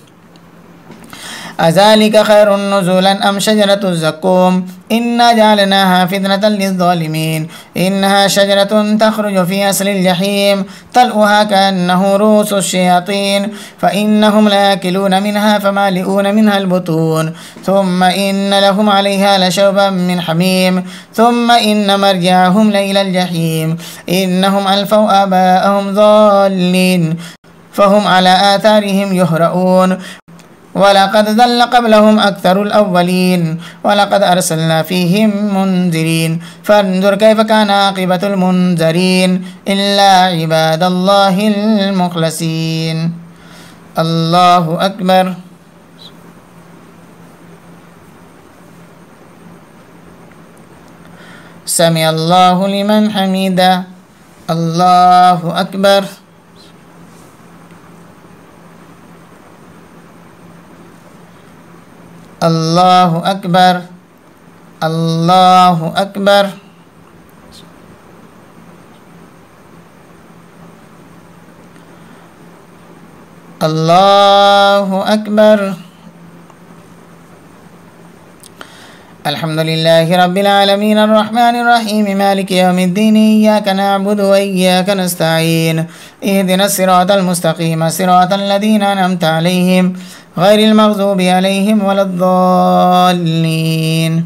أذلك خير نزولا أم شجرة الزقوم إنا جعلناها فتنة للظالمين إنها شجرة تخرج في أصل الجحيم طلعها كأنه رؤوس الشياطين فإنهم لآكلون منها فمالئون منها البطون ثم إن لهم عليها لشوبا من حميم ثم إن مرجعهم لإلى الجحيم إنهم ألفوا آباءهم ضالين فهم على آثارهم يهرؤون ولقد ضل قبلهم أكثر الأولين ولقد أرسلنا فيهم منذرين فانظر كيف كان عاقبة المنذرين إلا عباد الله المخلصين. الله أكبر. سمع الله لمن حمده. الله أكبر. الله أكبر. الله أكبر. الله أكبر. الحمد لله رب العالمين الرحمن الرحيم مالك يوم الدين إياك نعبد وإياك نستعين اهدنا الصراط المستقيم صراط الذين أنعمت عليهم غير المغضوب عليهم ولا الضالين.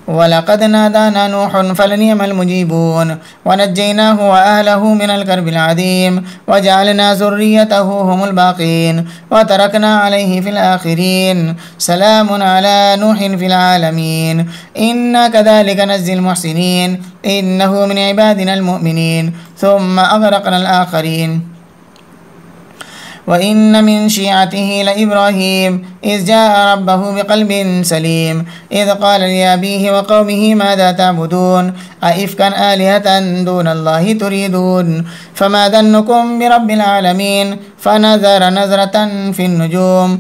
ولقد نادانا نوح فلنعم المجيبون ونجيناه وأهله من الكرب العظيم وجعلنا ذريته هم الباقين وتركنا عليه في الآخرين سلام على نوح في العالمين إنا كذلك نجزي المحسنين إنه من عبادنا المؤمنين ثم أغرقنا الآخرين وإن من شيعته لإبراهيم إذ جاء ربه بقلب سليم إذ قال لأبيه وقومه ماذا تعبدون أئفكا آلهة دون الله تريدون فما ظنكم برب العالمين فنظر نظرة في النجوم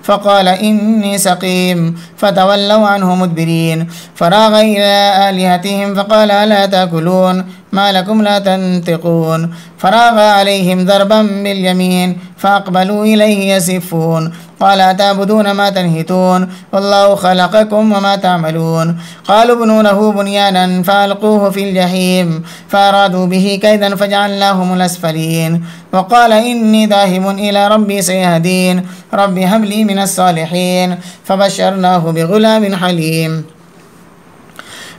فقال إني سقيم فتولوا عنه مدبرين فراغ إلى آلهتهم فقال ألا تأكلون ما لكم لا تنطقون فراغ عليهم ضربا باليمين فأقبلوا إليه يسفون قال أتعبدون ما تنهتون والله خلقكم وما تعملون قالوا ابنوا له بنيانا فألقوه في الجحيم فأرادوا به كيدا فجعلناهم الأسفلين وقال إني ذاهب إلى ربي سيهدين رب هب لي من الصالحين فبشرناه بغلام حليم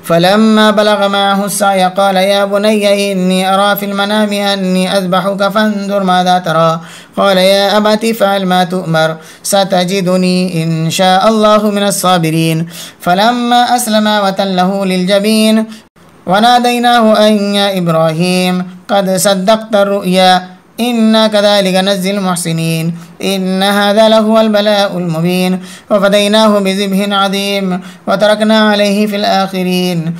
فلما بلغ معه السعي قال يا بني إني أرى في المنام أني أذبحك فانظر ماذا ترى قال يا أبت افعل ما تؤمر ستجدني إن شاء الله من الصابرين فلما أسلما وتله للجبين وناديناه أن يا إبراهيم قد صدقت الرؤيا إنا كذلك نجزي المحسنين إن هذا لهو البلاء المبين وفديناه بذبح عظيم وتركنا عليه في الآخرين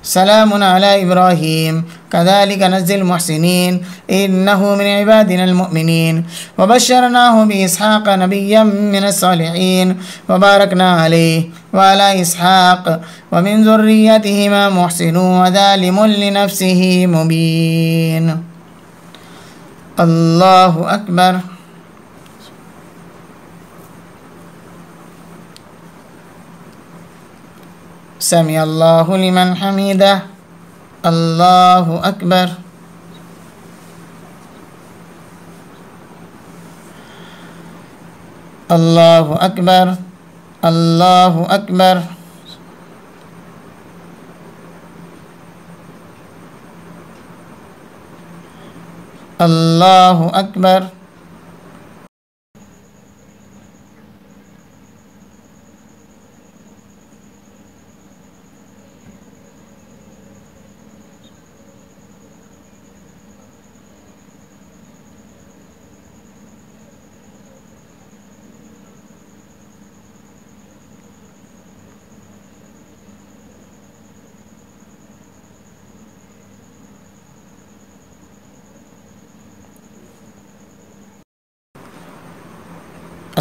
سلام على إبراهيم كذلك نجزي المحسنين إنه من عبادنا المؤمنين وبشرناه بإسحاق نبيا من الصالحين وباركنا عليه وعلى إسحاق ومن ذريتهما محسن وظالم لنفسه مبين الله أكبر سمع الله لمن حمده الله أكبر الله أكبر الله أكبر الله أكبر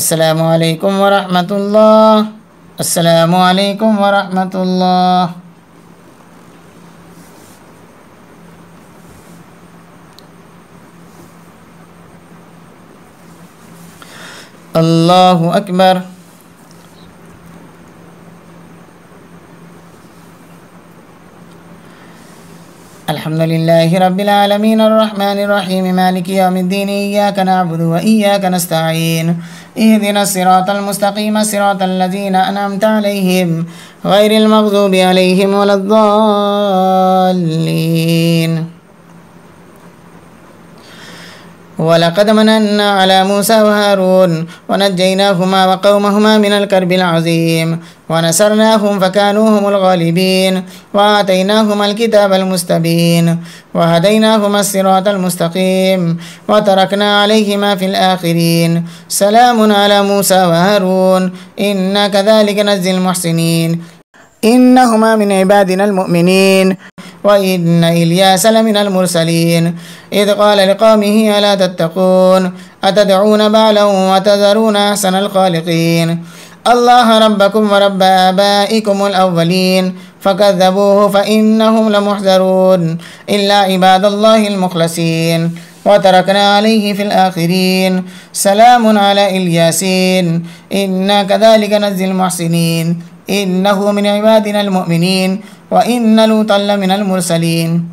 السلام عليكم ورحمة الله السلام عليكم ورحمة الله الله أكبر الحمد لله رب العالمين الرحمن الرحيم مالك يوم الدين إياك نعبد وإياك نستعين اهدنا الصراط المستقيم صراط الذين أنعمت عليهم غير المغضوب عليهم ولا الضالين ولقد مننا على موسى وهارون ونجيناهما وقومهما من الكرب العظيم ونصرناهم فكانوا هم الغالبين وآتيناهما الكتاب المستبين وهديناهما الصراط المستقيم وتركنا عليهما في الآخرين سلام على موسى وهارون إنا كذلك نجزي المحسنين إنهما من عبادنا المؤمنين وإن إلياس لمن المرسلين إذ قال لقومه ألا تتقون أتدعون بعلا وتذرون أحسن الخالقين الله ربكم ورب آبائكم الأولين فكذبوه فإنهم لمحضرون إلا عباد الله المخلصين وتركنا عليه في الآخرين سلام على الياسين إنا كذلك نجزي المحسنين إنه من عبادنا المؤمنين وإن لوطا لمن المرسلين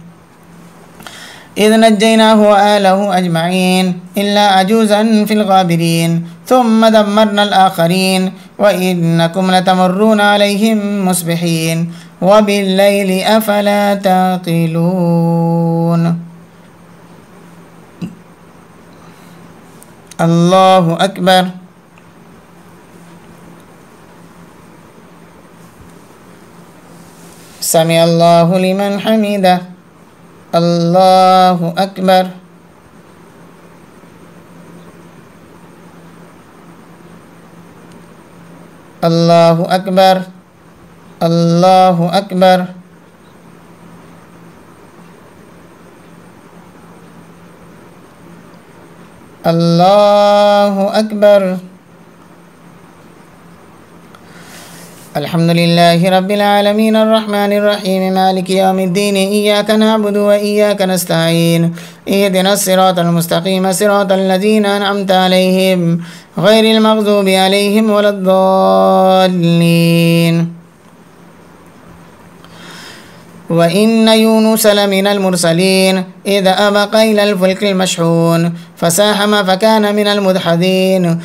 إذ نجيناه وآله أجمعين إلا عجوزا في الغابرين ثم دمرنا الآخرين وإنكم لتمرون عليهم مصبحين وبالليل أفلا تعقلون. الله أكبر. سمع الله لمن حمده. الله أكبر. الله أكبر. الله أكبر. الله أكبر. الحمد لله رب العالمين الرحمن الرحيم مالك يوم الدين إياك نعبد وإياك نستعين اهدنا الصراط المستقيم صراط الذين أنعمت عليهم غير المغضوب عليهم ولا الضالين. وإن يونس لمن المرسلين إذ أبق إلى الفلك المشحون فساهم فكان من المدحضين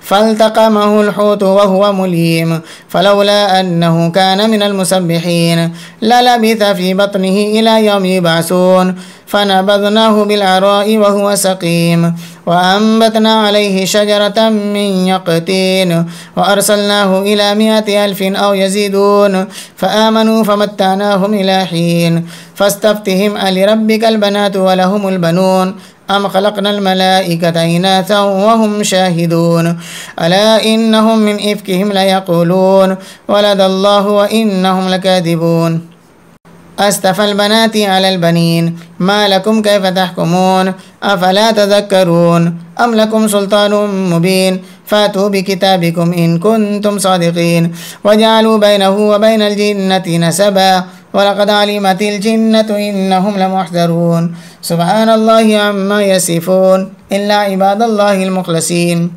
فالتقمه الحوت وهو مليم فلولا أنه كان من المسبحين للبث في بطنه إلى يوم يبعثون فنبذناه بالعراء وهو سقيم وأنبتنا عليه شجرة من يقطين وأرسلناه إلى 100,000 أو يزيدون فآمنوا فمتعناهم إلى حين فاستفتهم ألربك البنات ولهم البنون أم خلقنا الملائكة إناثا وهم شاهدون ألا إنهم من إفكهم ليقولون ولد الله وإنهم لكاذبون أستفى البنات على البنين ما لكم كيف تحكمون أفلا تذكرون أم لكم سلطان مبين فاتوا بكتابكم إن كنتم صادقين وجعلوا بينه وبين الجنة نسبا ولقد علمت الجنة إنهم لمحضرون سبحان الله عما يصفون إلا عباد الله المخلصين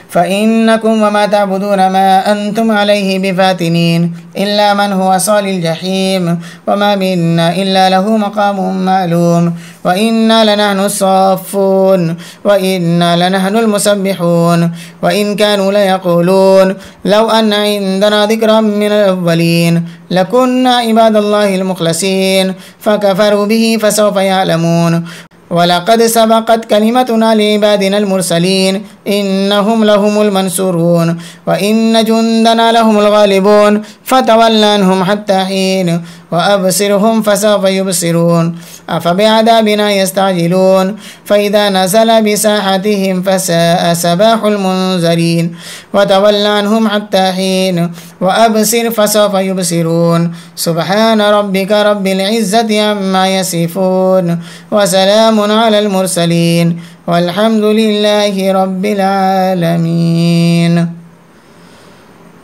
فإنكم وما تعبدون ما أنتم عليه بفاتنين إلا من هو صال الجحيم وما منا إلا له مقام معلوم وإنا لنحن الصافون وإنا لنحن المسبحون وإن كانوا ليقولون لو أن عندنا ذكرا من الأولين لكنا عباد الله المخلصين فكفروا به فسوف يعلمون ولقد سبقت كلمتنا لعبادنا المرسلين إنهم لهم المنصورون وإن جندنا لهم الغالبون فتول عنهم حتى حين وأبصرهم فسوف يبصرون أفبعذابنا يستعجلون فإذا نزل بساحتهم فساء صباح المنذرين وتول عنهم حتى حين وأبصر فسوف يبصرون سبحان ربك رب العزة عما يصفون وسلام على المرسلين والحمد لله رب العالمين.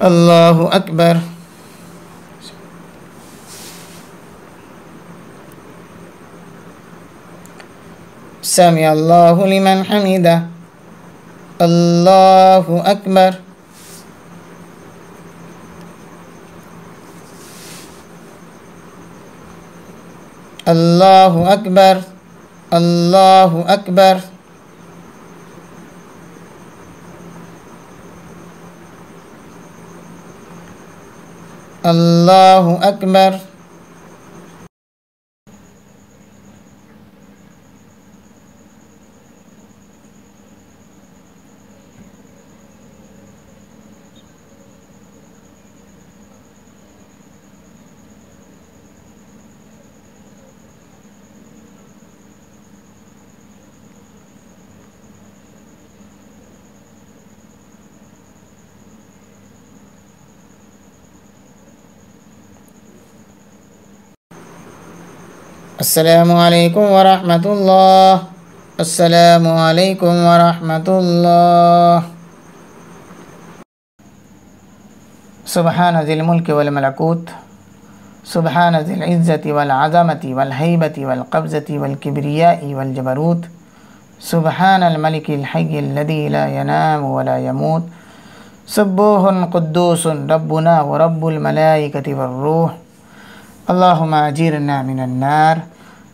الله أكبر. سمع الله لمن حمده. الله أكبر. الله أكبر. الله أكبر. الله أكبر. السلام عليكم ورحمة الله. السلام عليكم ورحمة الله. سبحان ذي الملك والملكوت سبحان ذي العزة والعظمة والهيبة والقبضة والكبرياء والجبروت سبحان الملك الحي الذي لا ينام ولا يموت سبوح قدوس ربنا ورب الملائكة والروح اللهم أجيرنا من النار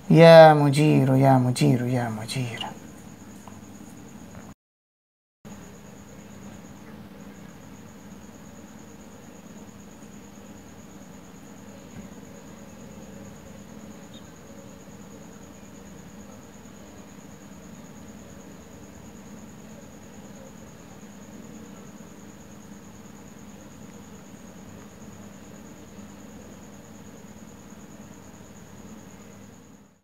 يا مجير يا مجير يا مجير.